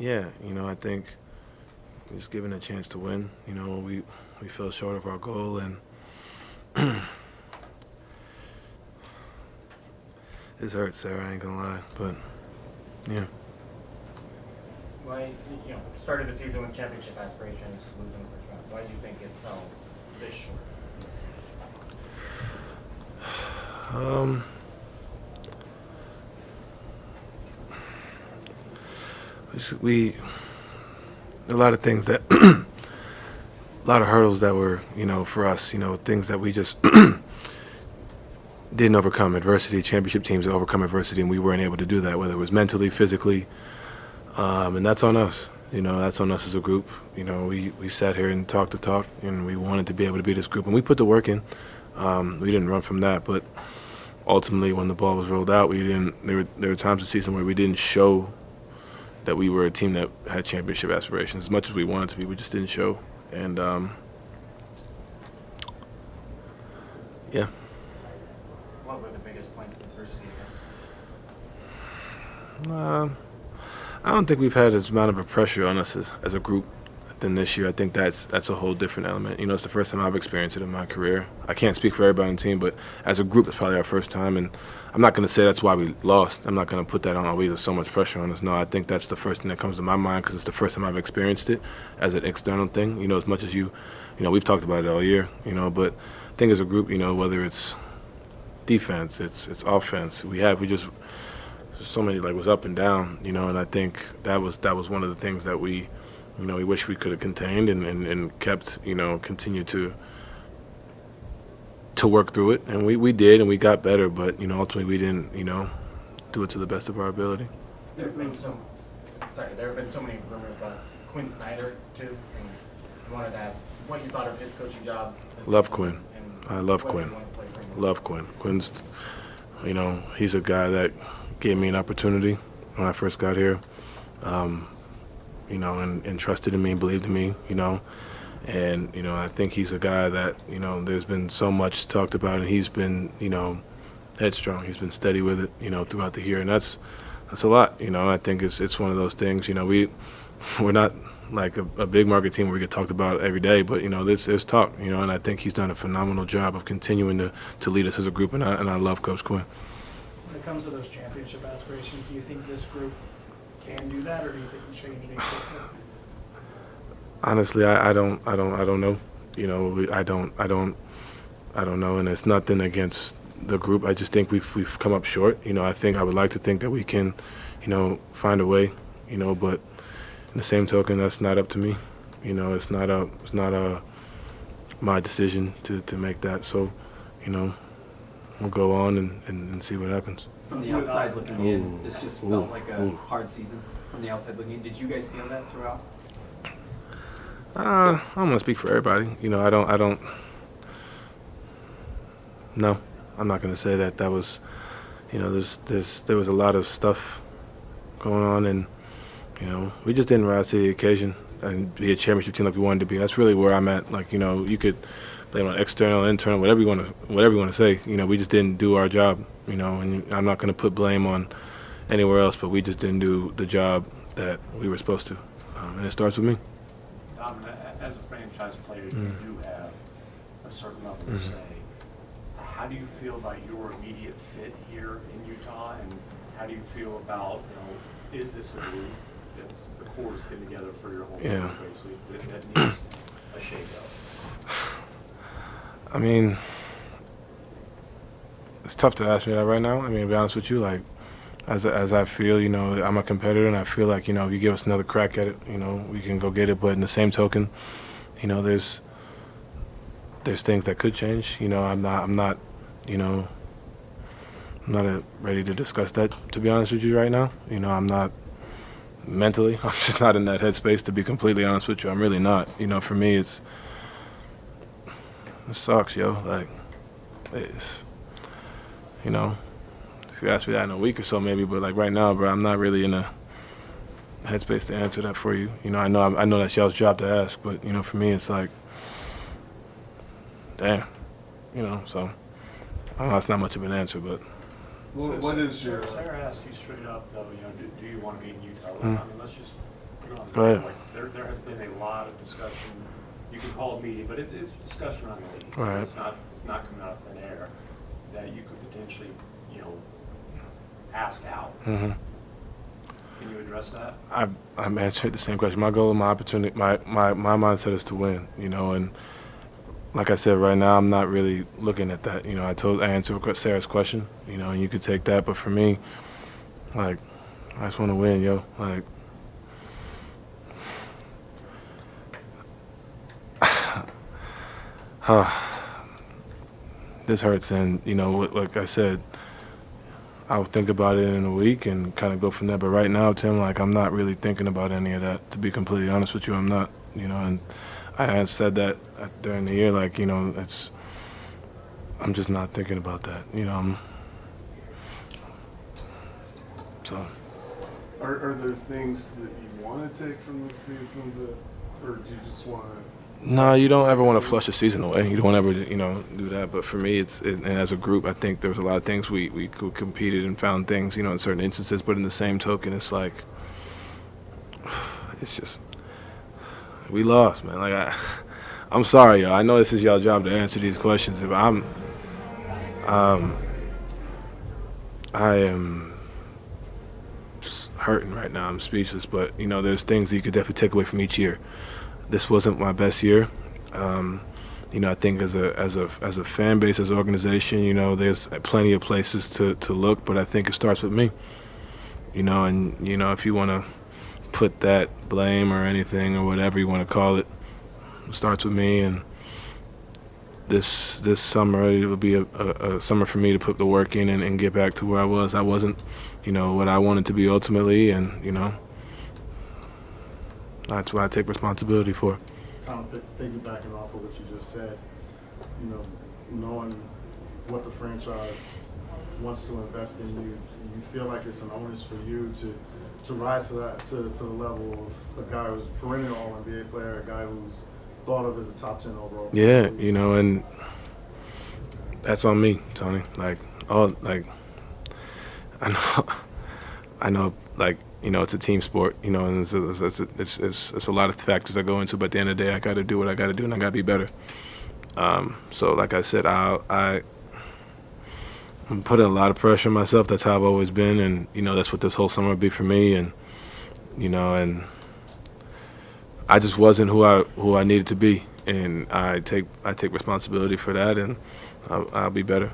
Yeah, I think just given a chance to win, we fell short of our goal, and this hurts, Sarah. I ain't gonna lie, but yeah. Why, started the season with championship aspirations, losing the first round. Why do you think it fell this short? We a lot of things that a lot of hurdles that were for us, things that we just didn't overcome. Adversity, championship teams overcome adversity, and we weren't able to do that, whether it was mentally, physically, and that's on us. That's on us as a group. We sat here and talked the talk, and we wanted to be able to be this group, and we put the work in. We didn't run from that, but ultimately, when the ball was rolled out, we didn't. There were times this season where we didn't show that we were a team that had championship aspirations as much as we wanted to be. We just didn't show, and yeah. What were the biggest points of adversity I don't think we've had as amount of a pressure on us as a group than this year. I think that's a whole different element. It's the first time I've experienced it in my career. I can't speak for everybody on the team, but as a group, it's probably our first time. And I'm not going to say that's why we lost. I'm not going to put that on, oh, there's so much pressure on us. No, I think that's the first thing that comes to my mind because it's the first time I've experienced it as an external thing. As much as we've talked about it all year, but I think as a group, whether it's defense, it's offense, we just so many was up and down, and I think that was one of the things that we wish we could have contained and kept, continue to work through it, and we did, and we got better, but ultimately we didn't do it to the best of our ability. There have been so many rumors about Quin Snyder too, and I wanted to ask what you thought of his coaching job. Love Quin. I love Quin. Love Quin. Quin's, he's a guy that gave me an opportunity when I first got here, and trusted in me, believed in me, and, I think he's a guy that, there's been so much talked about, and he's been, headstrong. He's been steady with it, throughout the year, and that's a lot, I think it's one of those things, we're not like a big market team where we get talked about every day, but, there's talk, and I think he's done a phenomenal job of continuing to lead us as a group, and I love Coach Quin. When it comes to those championship aspirations, do you think this group can do that, or do you think you change it quickly? Honestly, I don't know. I don't know, and it's nothing against the group. I just think we've come up short. I would like to think that we can, find a way. But in the same token, that's not up to me. It's not my decision to make that. So, we'll go on and see what happens. From the outside looking in, this just felt like a hard season. From the outside looking in, did you guys feel that throughout? I don't want to speak for everybody. I don't. No, I'm not going to say that was. There was a lot of stuff going on, and we just didn't rise to the occasion and be a championship team like we wanted to be. That's really where I'm at. You could blame on external, internal, whatever you want to say. We just didn't do our job. And I'm not going to put blame on anywhere else, but we just didn't do the job that we were supposed to, and it starts with me. As a franchise player, you do have a certain level to say. How do you feel about your immediate fit here in Utah, and how do you feel about, is this a group that's the core's been together for your whole life, basically, that needs a shake-up? I mean, it's tough to ask me that right now. I mean, to be honest with you, as I feel, I'm a competitor, and I feel like, if you give us another crack at it, we can go get it. But in the same token, there's things that could change. I'm not ready to discuss that, to be honest with you right now. I'm not mentally. I'm just not in that headspace, to be completely honest with you. I'm really not. For me, it sucks, yo. It's, if you ask me that in a week or so, maybe. But right now, bro, I'm not really in a headspace to answer that for you. I know that's y'all's job to ask, but for me, it's like, damn, So I don't know. It's not much of an answer, but. What is your? Sarah asked you straight up, though. Do you want to be in Utah? I mean, let's just Right. Like, there has been a lot of discussion. You can call it media, but it's discussion around the league. Right. It's not coming out of thin air that you could potentially, ask out. Mm-hmm. Can you address that? I'm answering the same question. My goal and my opportunity, my mindset is to win, and like I said, right now I'm not really looking at that. I answered Sarah's question, and you could take that, but for me, like, I just want to win, yo. Like, this hurts, and like I said, I'll think about it in a week and kind of go from there. But right now, Tim, like, I'm not really thinking about any of that. To be completely honest with you, I'm not. And I had said that during the year, like, I'm just not thinking about that. So. Are there things that you want to take from this season, or do you just want to? No, you don't ever want to flush a season away. You don't ever, do that. But for me, and as a group, I think there was a lot of things we competed and found things, in certain instances. But in the same token, it's like, it's just, we lost, man. Like, I'm sorry, y'all. I know this is y'all job to answer these questions. If I am just hurting right now. I'm speechless. But there's things that you could definitely take away from each year. This wasn't my best year. I think as a fan base, as an organization, there's plenty of places to look, but I think it starts with me. And if you want to put that blame or anything or whatever you want to call it, it starts with me. And this summer, it will be a summer for me to put the work in and get back to where I was. I wasn't, what I wanted to be ultimately, and that's what I take responsibility for. Kind of piggybacking off of what you just said, knowing what the franchise wants to invest in you, you feel like it's an onus for you to rise to the level of a guy who's a perennial All-NBA player, a guy who's thought of as a top 10 overall player. Yeah, and that's on me, Tony. Like, I know, like, it's a team sport, and it's a lot of factors that go into it, but at the end of the day, I got to do what I got to do, and I got to be better. So, like I said, I'm putting a lot of pressure on myself. That's how I've always been, and, that's what this whole summer will be for me, and, and I just wasn't who I needed to be, and I take responsibility for that, and I'll be better.